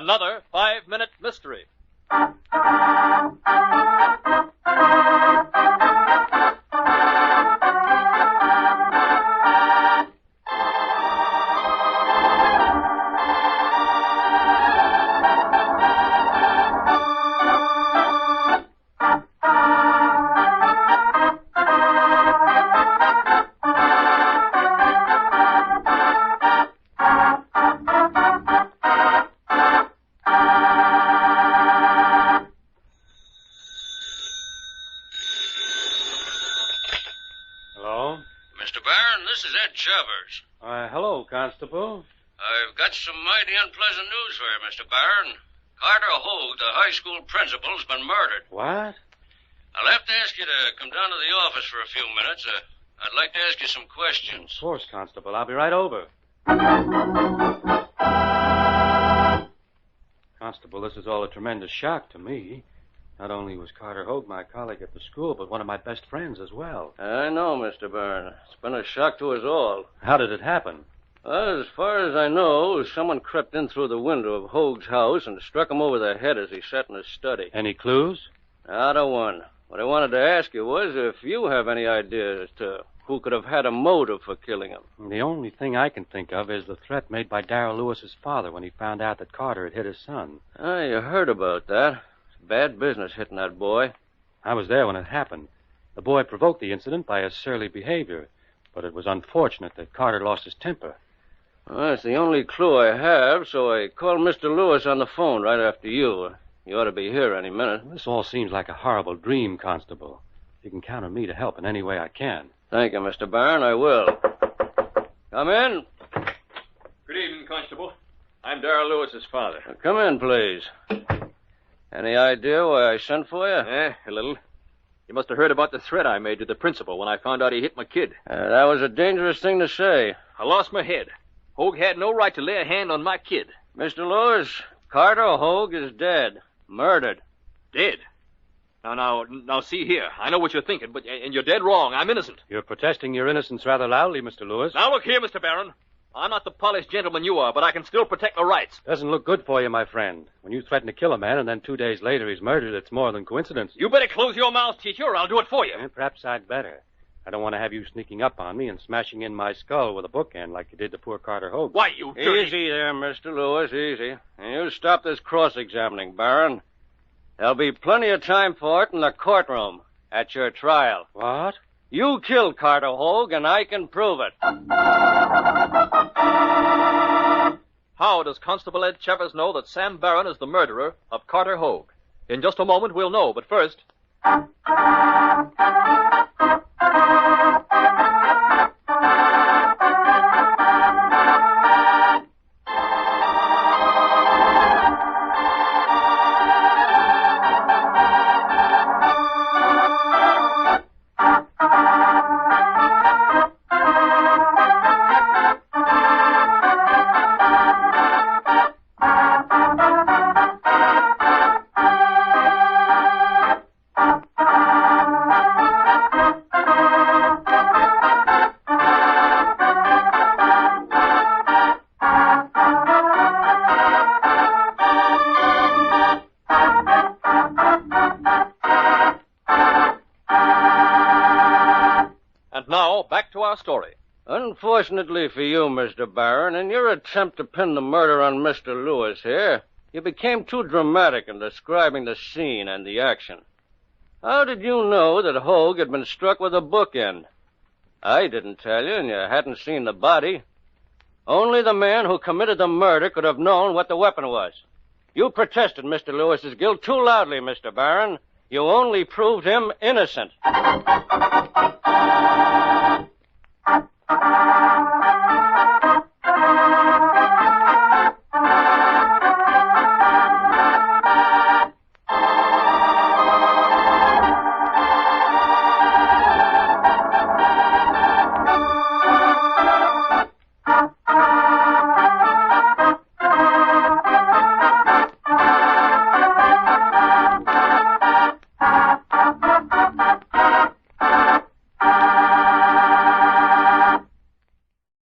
Another 5-minute mystery. Hello, Constable. I've got some mighty unpleasant news for you, Mr. Barron. Carter Hogue, the high school principal, has been murdered. What? I'll have to ask you to come down to the office for a few minutes. I'd like to ask you some questions. Of course, Constable. I'll be right over. Constable, this is all a tremendous shock to me. Not only was Carter Hogue my colleague at the school, but one of my best friends as well. I know, Mr. Barron. It's been a shock to us all. How did it happen? Well, as far as I know, someone crept in through the window of Hogue's house and struck him over the head as he sat in his study. Any clues? Not a one. What I wanted to ask you was if you have any idea as to who could have had a motive for killing him. The only thing I can think of is the threat made by Darrell Lewis's father when he found out that Carter had hit his son. You heard about that. It's bad business hitting that boy. I was there when it happened. The boy provoked the incident by his surly behavior, but it was unfortunate that Carter lost his temper. Well, that's the only clue I have, so I called Mr. Lewis on the phone right after you. You ought to be here any minute. This all seems like a horrible dream, Constable. You can count on me to help in any way I can. Thank you, Mr. Barron. I will. Come in. Good evening, Constable. I'm Darrell Lewis's father. Come in, please. Any idea why I sent for you? A little. You must have heard about the threat I made to the principal when I found out he hit my kid. That was a dangerous thing to say. I lost my head. Hogue had no right to lay a hand on my kid. Mr. Lewis, Carter Hogue is dead. Murdered. Dead? Now, see here. I know what you're thinking, and you're dead wrong. I'm innocent. You're protesting your innocence rather loudly, Mr. Lewis. Now, look here, Mr. Barron. I'm not the polished gentleman you are, but I can still protect my rights. Doesn't look good for you, my friend. When you threaten to kill a man and then 2 days later he's murdered, it's more than coincidence. You better close your mouth, teacher, or I'll do it for you. Perhaps I'd better. I don't want to have you sneaking up on me and smashing in my skull with a bookend like you did to poor Carter Hogue. Why, you dirty... Easy there, Mr. Lewis, easy. And you stop this cross-examining, Barron. There'll be plenty of time for it in the courtroom at your trial. What? You killed Carter Hogue, and I can prove it. How does Constable Ed Chevers know that Sam Barron is the murderer of Carter Hogue? In just a moment, we'll know, but first... story. Unfortunately for you, Mr. Barron, in your attempt to pin the murder on Mr. Lewis here, you became too dramatic in describing the scene and the action. How did you know that Hogue had been struck with a bookend? I didn't tell you, and you hadn't seen the body. Only the man who committed the murder could have known what the weapon was. You protested Mr. Lewis's guilt too loudly, Mr. Barron. You only proved him innocent.